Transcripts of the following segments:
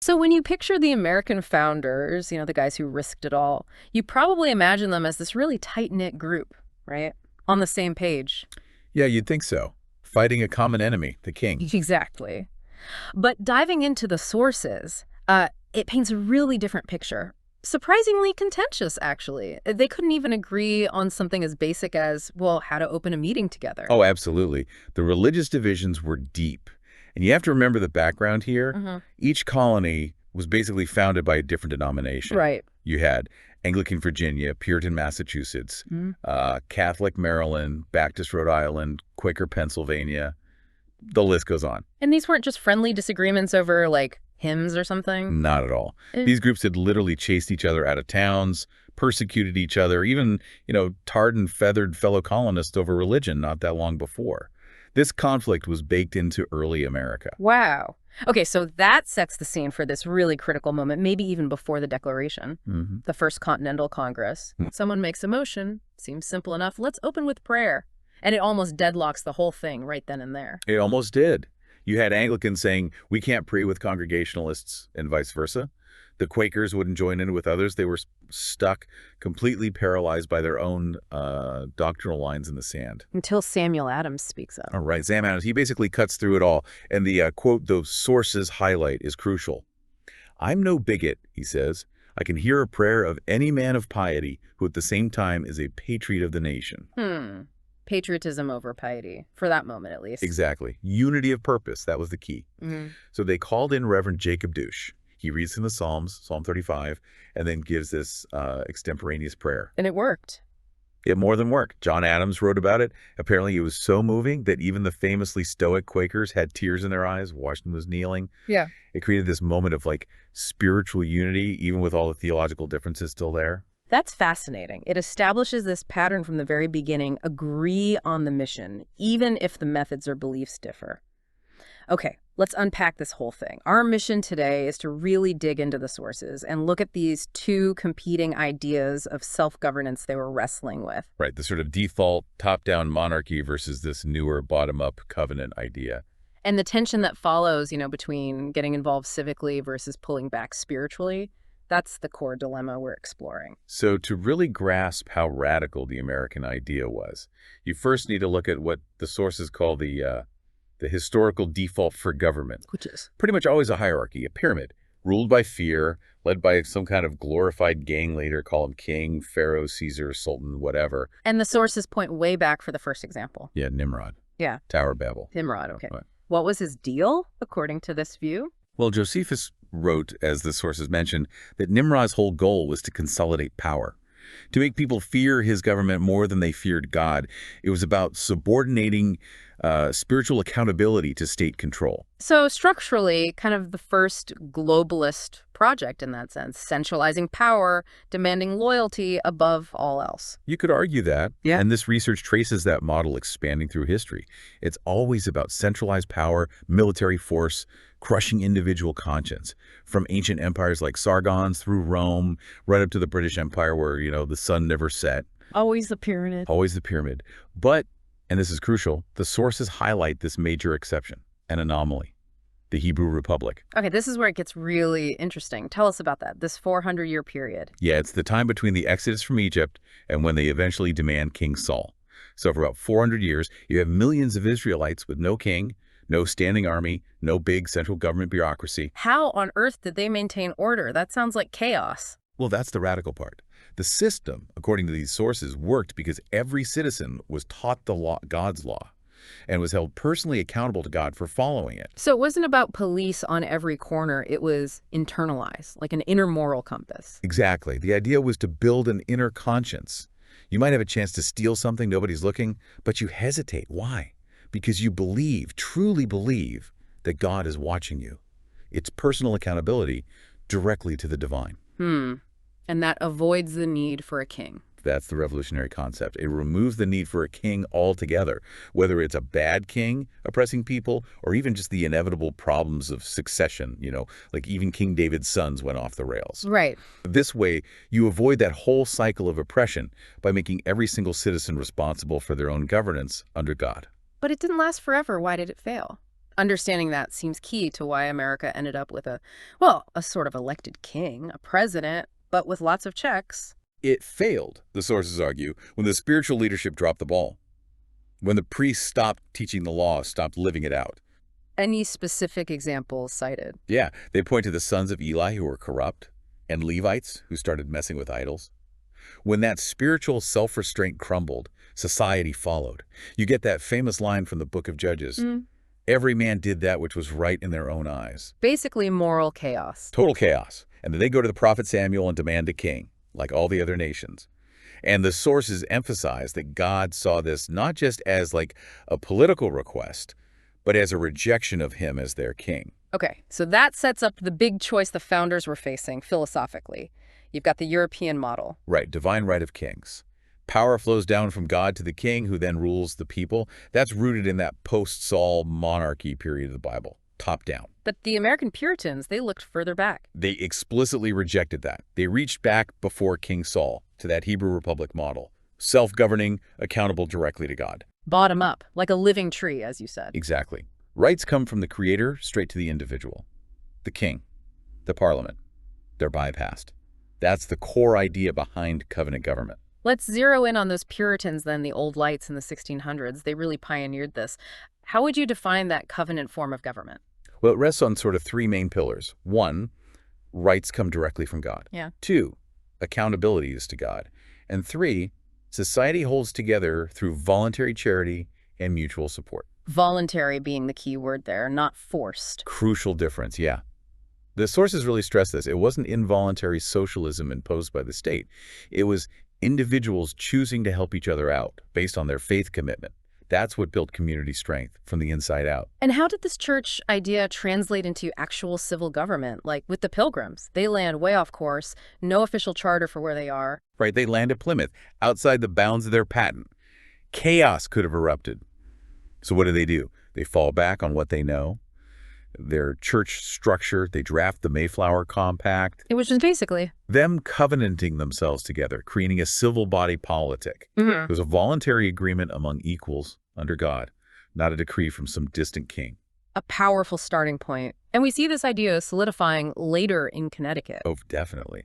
So when you picture the American founders, the guys who risked it all, you probably imagine them as this really tight-knit group, right? On the same page. Yeah, you'd think so. Fighting a common enemy, the king. Exactly. But diving into the sources, it paints a really different picture. Surprisingly contentious, actually. They couldn't even agree on something as basic as, well, how to open a meeting together. Oh, absolutely. The religious divisions were deep. And you have to remember the background here. Hmm. Each colony was basically founded by a different denomination. Right. You had Anglican Virginia, Puritan Massachusetts, Mhm. Catholic Maryland, Baptist Rhode Island, Quaker Pennsylvania. The list goes on. And these weren't just friendly disagreements over, like, hymns or something? Not at all. Eh. These groups had literally chased each other out of towns, persecuted each other, even, tarred and feathered fellow colonists over religion not that long before. This conflict was baked into early America. Wow. Okay, so that sets the scene for this really critical moment, maybe even before the Declaration, Hmm. the First Continental Congress. Someone makes a motion, seems simple enough, let's open with prayer. And it almost deadlocks the whole thing right then and there. It almost did. You had Anglicans saying, we can't pray with Congregationalists, and vice versa. The Quakers wouldn't join in with others. They were stuck, completely paralyzed by their own doctrinal lines in the sand. Until Samuel Adams speaks up. All right, Sam Adams, he basically cuts through it all. And the quote, those sources highlight is crucial. I'm no bigot, he says. I can hear a prayer of any man of piety who at the same time is a patriot of the nation. Patriotism over piety, for that moment at least. Exactly. Unity of purpose, that was the key. Hmm. So they called in Reverend Jacob Douche. He reads from the Psalms, Psalm 35, and then gives this extemporaneous prayer. And it worked. It more than worked. John Adams wrote about it. Apparently it was so moving that even the famously stoic Quakers had tears in their eyes. Washington was kneeling. Yeah. It created this moment of spiritual unity, even with all the theological differences still there. That's fascinating. It establishes this pattern from the very beginning: agree on the mission, even if the methods or beliefs differ. Okay, let's unpack this whole thing. Our mission today is to really dig into the sources and look at these two competing ideas of self-governance they were wrestling with. Right, the sort of default top-down monarchy versus this newer bottom-up covenant idea. And the tension that follows, between getting involved civically versus pulling back spiritually, that's the core dilemma we're exploring. So to really grasp how radical the American idea was, you first need to look at what the sources call the historical default for government. Which is? Pretty much always a hierarchy, a pyramid, ruled by fear, led by some kind of glorified gang leader, call him king, pharaoh, Caesar, sultan, whatever. And the sources point way back for the first example. Yeah, Nimrod. Yeah. Tower of Babel. Nimrod, okay. Right. What was his deal, according to this view? Well, Josephus wrote, as the sources mentioned, that Nimrod's whole goal was to consolidate power, to make people fear his government more than they feared God. It was about subordinating spiritual accountability to state control. So structurally, kind of the first globalist project in that sense, centralizing power, demanding loyalty above all else. You could argue that, Yeah. and this research traces that model expanding through history. It's always about centralized power, military force, crushing individual conscience, from ancient empires like Sargon's through Rome, right up to the British Empire where, the sun never set. Always the pyramid. Always the pyramid. But, and this is crucial, the sources highlight this major exception, an anomaly, the Hebrew Republic. Okay, this is where it gets really interesting. Tell us about that, this 400-year period. Yeah, it's the time between the exodus from Egypt and when they eventually demand King Saul. So for about 400 years, you have millions of Israelites with no king, no standing army, no big central government bureaucracy. How on earth did they maintain order? That sounds like chaos. Well, that's the radical part. The system, according to these sources, worked because every citizen was taught the law, God's law, and was held personally accountable to God for following it. So it wasn't about police on every corner. It was internalized, like an inner moral compass. Exactly. The idea was to build an inner conscience. You might have a chance to steal something, nobody's looking, but you hesitate. Why? Because you believe, truly believe, that God is watching you. It's personal accountability directly to the divine. And that avoids the need for a king. That's the revolutionary concept. It removes the need for a king altogether, whether it's a bad king oppressing people or even just the inevitable problems of succession, like even King David's sons went off the rails. Right. This way, you avoid that whole cycle of oppression by making every single citizen responsible for their own governance under God. But it didn't last forever. Why did it fail? Understanding that seems key to why America ended up with a sort of elected king, a president, but with lots of checks. It failed, the sources argue, when the spiritual leadership dropped the ball. When the priests stopped teaching the law, stopped living it out. Any specific examples cited? Yeah, they point to the sons of Eli who were corrupt, and Levites who started messing with idols. When that spiritual self-restraint crumbled, society followed. You get that famous line from the book of Judges. Every man did that which was right in their own eyes. Basically moral chaos. Total chaos. And then they go to the prophet Samuel and demand a king, like all the other nations. And the sources emphasize that God saw this not just as like a political request, but as a rejection of him as their king. Okay, so that sets up the big choice the founders were facing philosophically. You've got the European model. Right, divine right of kings. Power flows down from God to the king, who then rules the people. That's rooted in that post-Saul monarchy period of the Bible, top down. But the American Puritans, they looked further back. They explicitly rejected that. They reached back before King Saul to that Hebrew Republic model, self-governing, accountable directly to God. Bottom up, like a living tree, as you said. Exactly. Rights come from the creator straight to the individual. The king, the parliament, they're bypassed. That's the core idea behind covenant government. Let's zero in on those Puritans then, the old lights in the 1600s. They really pioneered this. How would you define that covenant form of government? Well, it rests on sort of three main pillars. One, rights come directly from God. Yeah. Two, accountability is to God. And three, society holds together through voluntary charity and mutual support. Voluntary being the key word there, not forced. Crucial difference, yeah. The sources really stress this. It wasn't involuntary socialism imposed by the state. It was individuals choosing to help each other out based on their faith commitment. That's what built community strength from the inside out. And how did this church idea translate into actual civil government? Like with the Pilgrims, they land way off course, no official charter for where they are. Right, they land at Plymouth, outside the bounds of their patent. Chaos could have erupted. So what do? They fall back on what they know. Their church structure, they draft the Mayflower Compact. It was just basically Them covenanting themselves together, creating a civil body politic. It was a voluntary agreement among equals under God, not a decree from some distant king. a powerful starting point. And we see this idea solidifying later in Connecticut. Oh, definitely.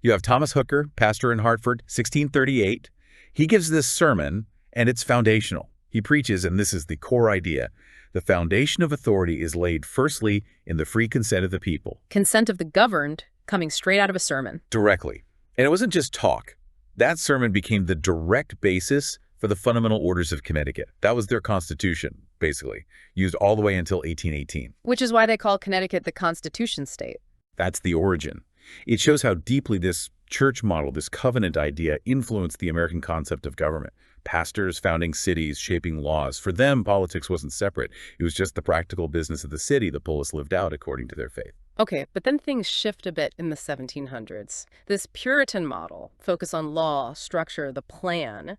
You have Thomas Hooker, pastor in Hartford, 1638. He gives this sermon, and it's foundational. He preaches, and this is the core idea, the foundation of authority is laid firstly in the free consent of the people. Consent of the governed, coming straight out of a sermon. Directly. And it wasn't just talk. That sermon became the direct basis for the fundamental orders of Connecticut. That was their constitution, basically, used all the way until 1818. Which is why they call Connecticut the Constitution State. That's the origin. It shows how deeply this church model, this covenant idea, influenced the American concept of government. Pastors founding cities, shaping laws. For them, politics wasn't separate. It was just the practical business of the city the polis lived out according to their faith. Okay, but then things shift a bit in the 1700s. This Puritan model, focus on law, structure, the plan,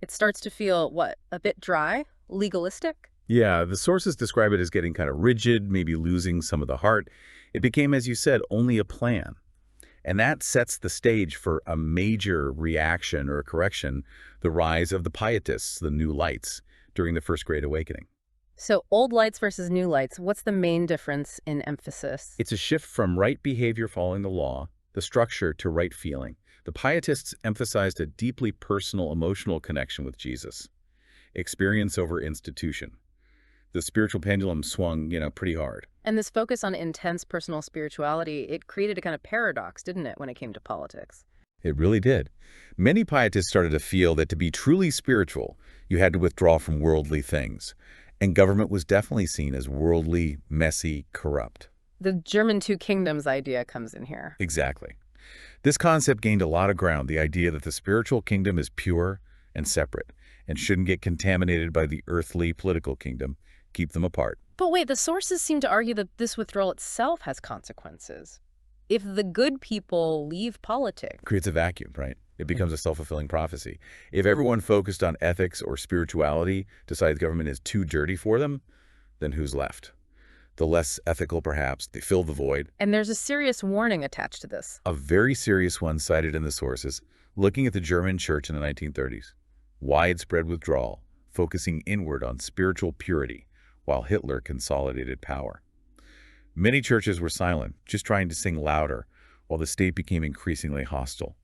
it starts to feel, what, a bit dry, legalistic? Yeah, the sources describe it as getting kind of rigid, maybe losing some of the heart. It became, as you said, only a plan. And that sets the stage for a major reaction or correction, the rise of the Pietists, the New Lights, during the First Great Awakening. So old lights versus new lights, what's the main difference in emphasis? It's a shift from right behavior following the law, the structure, to right feeling. The Pietists emphasized a deeply personal, emotional connection with Jesus, experience over institution. The spiritual pendulum swung, pretty hard. And this focus on intense personal spirituality, it created a kind of paradox, didn't it, when it came to politics? It really did. Many Pietists started to feel that to be truly spiritual, you had to withdraw from worldly things. And government was definitely seen as worldly, messy, corrupt. The German two kingdoms idea comes in here. Exactly. This concept gained a lot of ground, the idea that the spiritual kingdom is pure and separate and shouldn't get contaminated by the earthly political kingdom. Keep them apart. But wait, the sources seem to argue that this withdrawal itself has consequences. If the good people leave politics, Creates a vacuum, right? It becomes a self-fulfilling prophecy. If everyone focused on ethics or spirituality decides government is too dirty for them, then who's left? The less ethical, perhaps, they fill the void. And there's a serious warning attached to this. A very serious one cited in the sources, looking at the German church in the 1930s. Widespread withdrawal, focusing inward on spiritual purity, while Hitler consolidated power. Many churches were silent, just trying to sing louder, while the state became increasingly hostile.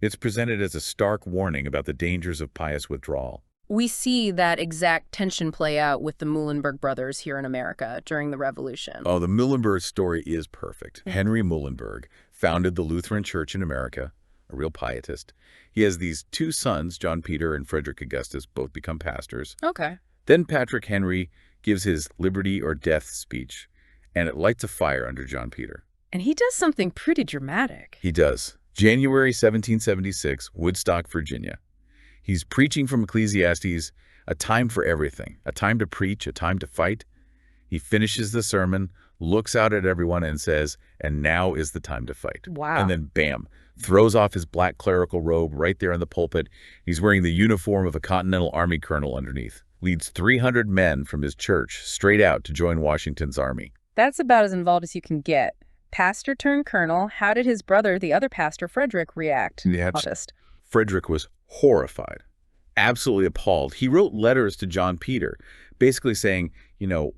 It's presented as a stark warning about the dangers of pious withdrawal. We see that exact tension play out with the Muhlenberg brothers here in America during the Revolution. Oh, the Muhlenberg story is perfect. Henry Muhlenberg founded the Lutheran Church in America, a real pietist. He has these two sons, John Peter and Frederick Augustus, both become pastors. Okay. Then Patrick Henry gives his liberty or death speech, and it lights a fire under John Peter. And he does something pretty dramatic. He does. January 1776, Woodstock, Virginia. He's preaching from Ecclesiastes, a time for everything, a time to preach, a time to fight. He finishes the sermon, looks out at everyone and says, "And now is the time to fight." Wow. And then bam, throws off his black clerical robe right there in the pulpit. He's wearing the uniform of a Continental Army colonel underneath. Leads 300 men from his church straight out to join Washington's army. That's about as involved as you can get. Pastor turned colonel. How did his brother, the other pastor, Frederick, react? Frederick was horrified, absolutely appalled. He wrote letters to John Peter, basically saying,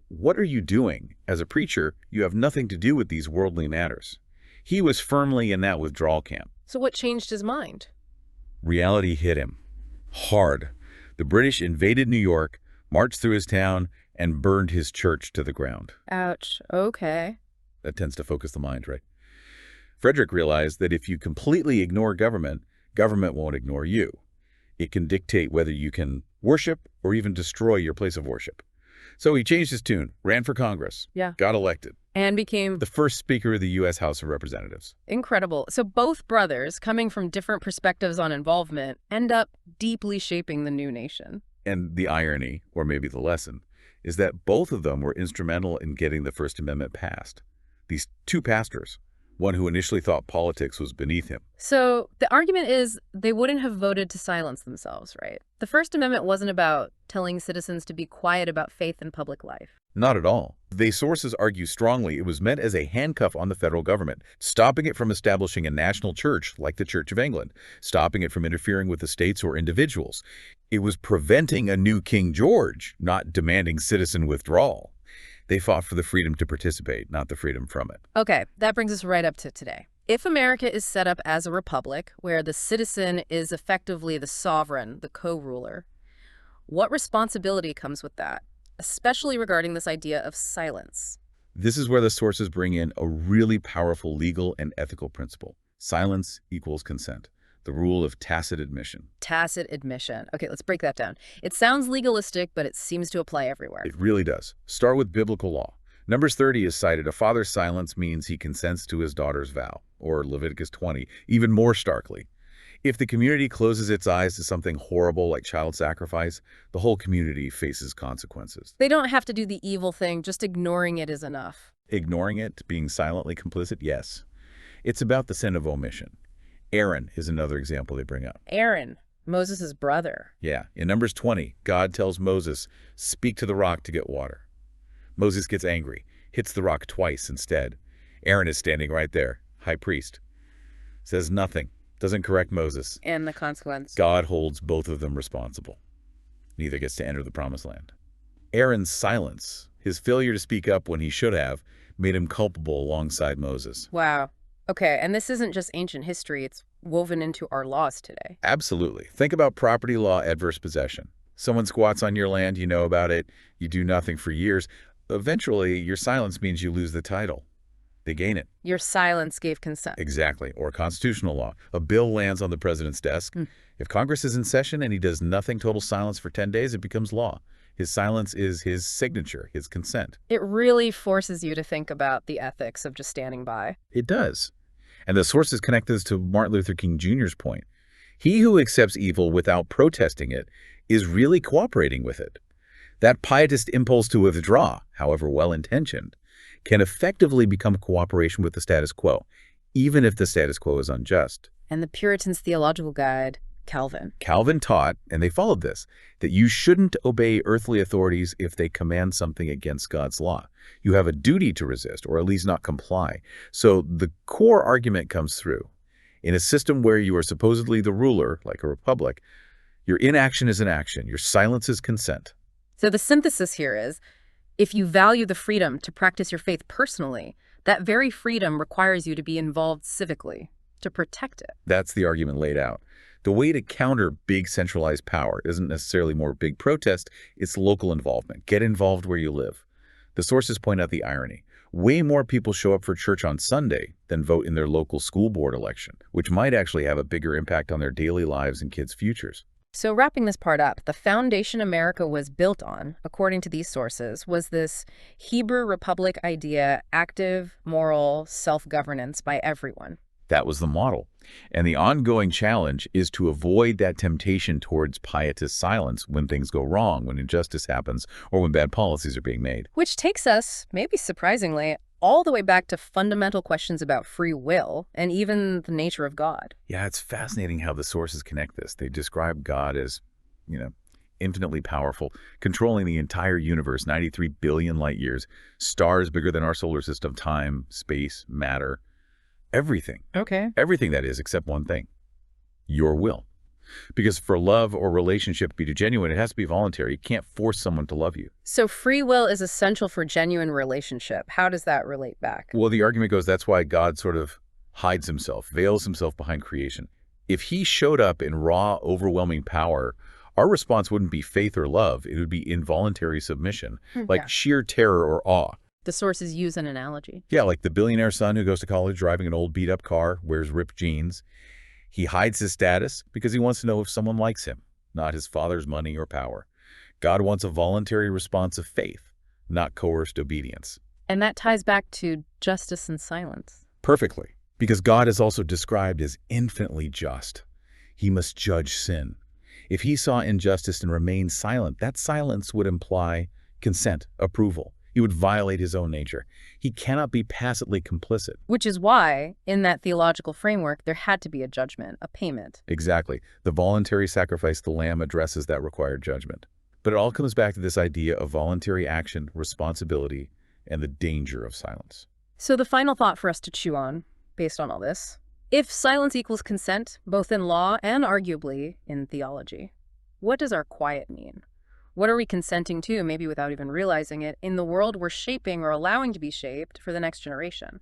what are you doing? As a preacher, you have nothing to do with these worldly matters. He was firmly in that withdrawal camp. So what changed his mind? Reality hit him hard. The British invaded New York, marched through his town, and burned his church to the ground. Ouch. Okay. That tends to focus the mind, right? Frederick realized that if you completely ignore government, government won't ignore you. It can dictate whether you can worship or even destroy your place of worship. So he changed his tune, ran for Congress, got elected, and became the first Speaker of the U.S. House of Representatives. Incredible. So both brothers, coming from different perspectives on involvement, end up deeply shaping the new nation. And the irony, or maybe the lesson, is that both of them were instrumental in getting the First Amendment passed. These two pastors, one who initially thought politics was beneath him. So the argument is they wouldn't have voted to silence themselves, right? The First Amendment wasn't about telling citizens to be quiet about faith in public life. Not at all. The sources argue strongly it was meant as a handcuff on the federal government, stopping it from establishing a national church like the Church of England, stopping it from interfering with the states or individuals. It was preventing a new King George, not demanding citizen withdrawal. They fought for the freedom to participate, not the freedom from it. Okay, that brings us right up to today. If America is set up as a republic, where the citizen is effectively the sovereign, the co-ruler, what responsibility comes with that, especially regarding this idea of silence? This is where the sources bring in a really powerful legal and ethical principle. Silence equals consent. The rule of tacit admission. Tacit admission. Okay, let's break that down. It sounds legalistic, but it seems to apply everywhere. It really does. Start with biblical law. Numbers 30 is cited. A father's silence means he consents to his daughter's vow. Or Leviticus 20, even more starkly. If the community closes its eyes to something horrible like child sacrifice, the whole community faces consequences. They don't have to do the evil thing, just ignoring it is enough. Ignoring it, being silently complicit, yes. It's about the sin of omission. Aaron is another example they bring up. Aaron, Moses' brother. Yeah. In Numbers 20, God tells Moses, speak to the rock to get water. Moses gets angry, hits the rock twice instead. Aaron is standing right there, high priest. Says nothing, doesn't correct Moses. And the consequence? God holds both of them responsible. Neither gets to enter the promised land. Aaron's silence, his failure to speak up when he should have, made him culpable alongside Moses. Wow. Okay, and this isn't just ancient history, it's woven into our laws today. Absolutely. Think about property law adverse possession. Someone squats on your land, you know about it, you do nothing for years. Eventually, your silence means you lose the title. They gain it. Your silence gave consent. Exactly. Or constitutional law. A bill lands on the president's desk. If Congress is in session and he does nothing, total silence for 10 days, it becomes law. His silence is his signature, his consent. It really forces you to think about the ethics of just standing by. It does. And the sources connect this to Martin Luther King Jr.'s point. He who accepts evil without protesting it is really cooperating with it. That pietist impulse to withdraw, however well-intentioned, can effectively become cooperation with the status quo, even if the status quo is unjust. And the Puritans' theological guide, Calvin. Calvin taught, and they followed this, that you shouldn't obey earthly authorities if they command something against God's law. You have a duty to resist, or at least not comply. So the core argument comes through. In a system where you are supposedly the ruler, like a republic, your inaction is an action, your silence is consent. So the synthesis here is, If you value the freedom to practice your faith personally, that very freedom requires you to be involved civically, to protect it. That's the argument laid out. The way to counter big centralized power isn't necessarily more big protest, it's local involvement. Get involved where you live. The sources point out the irony. Way more people show up for church on Sunday than vote in their local school board election, which might actually have a bigger impact on their daily lives and kids' futures. So wrapping this part up, the foundation America was built on, according to these sources, was this Hebrew Republic idea, active, moral, self-governance by everyone. That was the model. And the ongoing challenge is to avoid that temptation towards pietist silence when things go wrong, when injustice happens, or when bad policies are being made. Which takes us, maybe surprisingly, all the way back to fundamental questions about free will and even the nature of God. Yeah, it's fascinating how the sources connect this. They describe God as, infinitely powerful, controlling the entire universe, 93 billion light years, stars bigger than our solar system, time, space, matter, everything. Okay. Everything, that is, except one thing: your will. Because for love or relationship to be genuine, it has to be voluntary. You can't force someone to love you. So free will is essential for genuine relationship. How does that relate back? Well, the argument goes that's why God sort of hides himself, veils himself behind creation. If he showed up in raw, overwhelming power, our response wouldn't be faith or love. It would be involuntary submission, like sheer terror or awe. The sources use an analogy. Yeah, like the billionaire son who goes to college driving an old beat-up car, wears ripped jeans. He hides his status because he wants to know if someone likes him, not his father's money or power. God wants a voluntary response of faith, not coerced obedience. And that ties back to justice and silence. Perfectly, because God is also described as infinitely just. He must judge sin. If he saw injustice and remained silent, that silence would imply consent, approval. He would violate his own nature. He cannot be passively complicit. Which is why, in that theological framework, there had to be a judgment, a payment. Exactly. The voluntary sacrifice of the lamb addresses that required judgment. But it all comes back to this idea of voluntary action, responsibility, and the danger of silence. So the final thought for us to chew on, based on all this, if silence equals consent, both in law and arguably in theology, what does our quiet mean? What are we consenting to, maybe without even realizing it, in the world we're shaping or allowing to be shaped for the next generation?